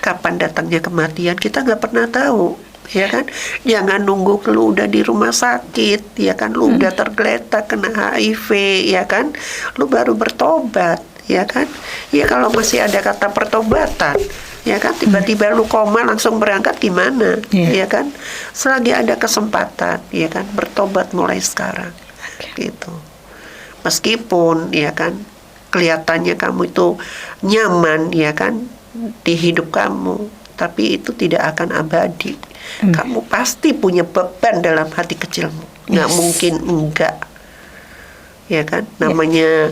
A: kapan datangnya kematian, kita nggak pernah tahu, ya kan? Jangan nunggu lu udah di rumah sakit, ya kan? Lu udah tergeletak kena HIV, ya kan? Lu baru bertobat, ya kan? Ya kalau masih ada kata pertobatan, ya kan? Tiba-tiba lu koma langsung berangkat gimana, ya kan? Selagi ada kesempatan, ya kan? Bertobat mulai sekarang, gitu. Meskipun, ya kan? Kelihatannya kamu itu nyaman, ya kan, di hidup kamu, tapi itu tidak akan abadi. Kamu pasti punya beban dalam hati kecilmu. Nggak mungkin enggak, ya kan? Namanya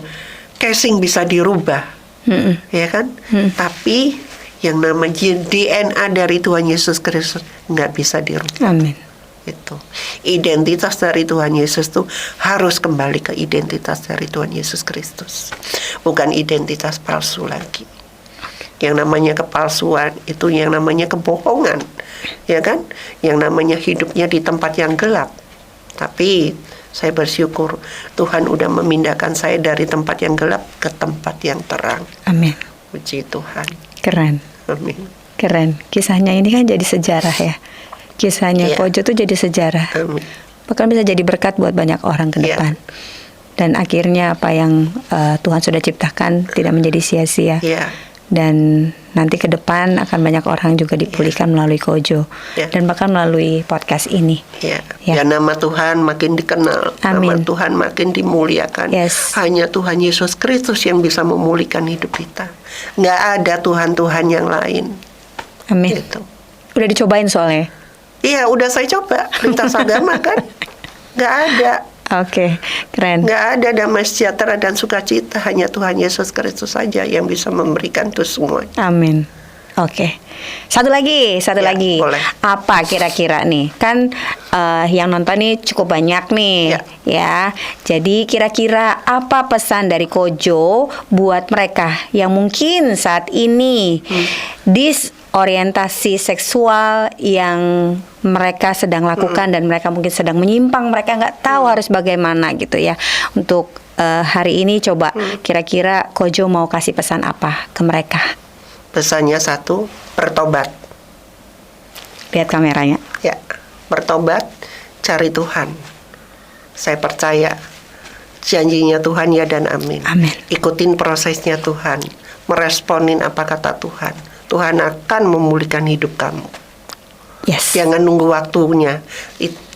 A: casing bisa dirubah, ya kan? Tapi yang namanya DNA dari Tuhan Yesus Kristus nggak bisa dirubah.
B: Amin.
A: Itu identitas dari Tuhan Yesus tuh harus kembali ke identitas dari Tuhan Yesus Kristus, bukan identitas palsu lagi. Yang namanya kepalsuan itu yang namanya kebohongan, ya kan? Yang namanya hidupnya di tempat yang gelap. Tapi saya bersyukur Tuhan udah memindahkan saya dari tempat yang gelap ke tempat yang terang.
B: Amin.
A: Puji Tuhan.
B: Keren.
A: Amin.
B: Keren. Kisahnya ini kan jadi sejarah ya. Kisahnya
A: Iya.
B: Kojo tuh jadi sejarah.
A: Amin.
B: Bahkan bisa jadi berkat buat banyak orang ke
A: Iya.
B: depan. Dan akhirnya apa yang Tuhan sudah ciptakan tidak menjadi sia-sia.
A: Ya.
B: Dan nanti ke depan akan banyak orang juga dipulihkan melalui Kojo.
A: Ya.
B: Dan bahkan melalui podcast ini.
A: Ya.
B: Ya.
A: Ya, nama Tuhan makin dikenal,
B: Amin.
A: nama Tuhan makin dimuliakan.
B: Yes.
A: Hanya Tuhan Yesus Kristus yang bisa memulihkan hidup kita. Nggak ada Tuhan-Tuhan yang lain.
B: Amin.
A: Gitu.
B: Udah dicobain soalnya.
A: Iya, udah saya coba lintas agama kan, nggak ada.
B: Oke, keren.
A: Nggak ada damai sejahtera dan sukacita. Hanya Tuhan Yesus Kristus saja yang bisa memberikan itu semua.
B: Amin. Oke. Satu lagi.
A: Ya, boleh.
B: Apa kira-kira nih? Kan yang nonton nih cukup banyak nih, ya. Jadi kira-kira apa pesan dari Kojo buat mereka yang mungkin saat ini disorientasi seksual yang mereka sedang lakukan dan mereka mungkin sedang menyimpang, mereka nggak tahu harus bagaimana gitu ya. Untuk hari ini coba kira-kira Kojo mau kasih pesan apa ke mereka?
A: Pesannya satu, bertobat.
B: Lihat kameranya.
A: Ya, bertobat, cari Tuhan. Saya percaya janjinya Tuhan ya dan amin.
B: Amin.
A: Ikutin prosesnya Tuhan, meresponin apa kata Tuhan. Tuhan akan memulihkan hidup kamu.
B: Yes.
A: Jangan nunggu waktunya.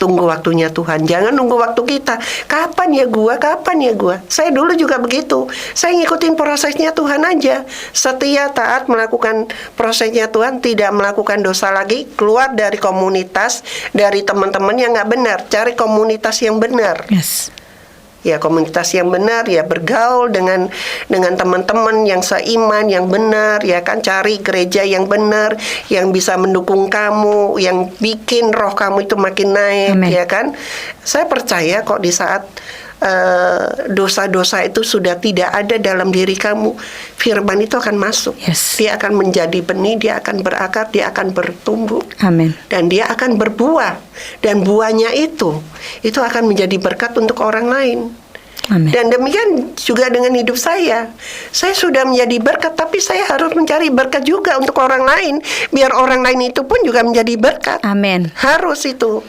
A: Tunggu waktunya Tuhan. Jangan nunggu waktu kita. Kapan ya gua? Kapan ya gua? Saya dulu juga begitu. Saya ngikutin prosesnya Tuhan aja. Setia, taat, melakukan prosesnya Tuhan, tidak melakukan dosa lagi, keluar dari komunitas, dari teman-teman yang nggak benar. Cari komunitas yang benar.
B: Yes.
A: Ya, komunitas yang benar, ya bergaul dengan teman-teman yang seiman, yang benar, ya kan, cari gereja yang benar, yang bisa mendukung kamu, yang bikin roh kamu itu makin naik. Amen. Ya kan. Saya percaya kok di saat dosa-dosa itu sudah tidak ada dalam diri kamu, firman itu akan masuk.
B: Yes.
A: Dia akan menjadi benih, dia akan berakar, dia akan bertumbuh.
B: Amin.
A: Dan dia akan berbuah. Dan buahnya itu akan menjadi berkat untuk orang lain.
B: Amin.
A: Dan demikian juga dengan hidup saya. Saya sudah menjadi berkat, tapi saya harus mencari berkat juga untuk orang lain, biar orang lain itu pun juga menjadi berkat.
B: Amin.
A: Harus itu.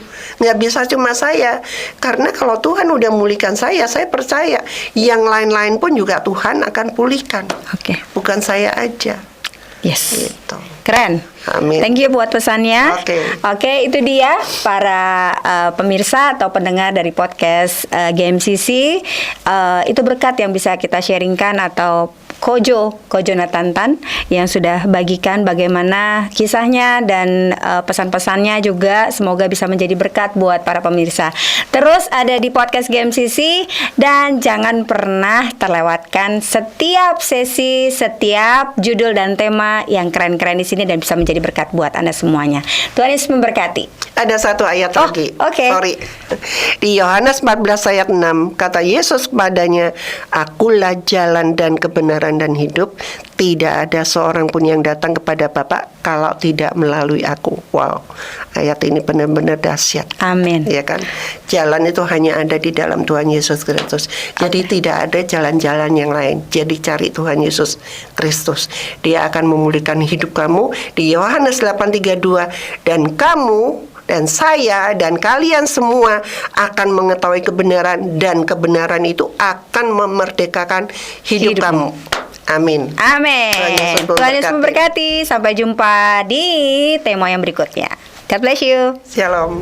A: Nggak bisa cuma saya. Karena kalau Tuhan udah mulihkan saya percaya yang lain-lain pun juga Tuhan akan pulihkan.
B: Oke.
A: Bukan saya aja.
B: Yes.
A: Gitu.
B: Keren.
A: Amin.
B: Thank you buat pesannya. Oke, itu dia para pemirsa atau pendengar dari podcast GMCC. Itu berkat yang bisa kita sharingkan, atau Kojo Natantan yang sudah bagikan bagaimana kisahnya dan pesan-pesannya juga, semoga bisa menjadi berkat buat para pemirsa. Terus ada di podcast GMCC, dan jangan pernah terlewatkan setiap sesi, setiap judul dan tema yang keren-keren di sini dan bisa menjadi berkat buat Anda semuanya. Tuhan Yesus memberkati.
A: Ada satu ayat lagi.
B: Okay.
A: Sorry. Di Yohanes 14 ayat 6 kata Yesus padanya, "Akulah jalan dan kebenaran dan hidup. Tidak ada seorang pun yang datang kepada Bapa kalau tidak melalui aku." Wow. Ayat ini benar-benar dahsyat.
B: Amin.
A: Ya kan? Jalan itu hanya ada di dalam Tuhan Yesus Kristus. Jadi tidak ada jalan-jalan yang lain. Jadi cari Tuhan Yesus Kristus. Dia akan memulihkan hidup kamu. Di Yohanes 8:32, dan kamu dan saya dan kalian semua akan mengetahui kebenaran, dan kebenaran itu akan memerdekakan hidup kamu. Amin.
B: Amin. Tuhan Yesus memberkati. Sampai jumpa di tema yang berikutnya. God bless you.
A: Shalom.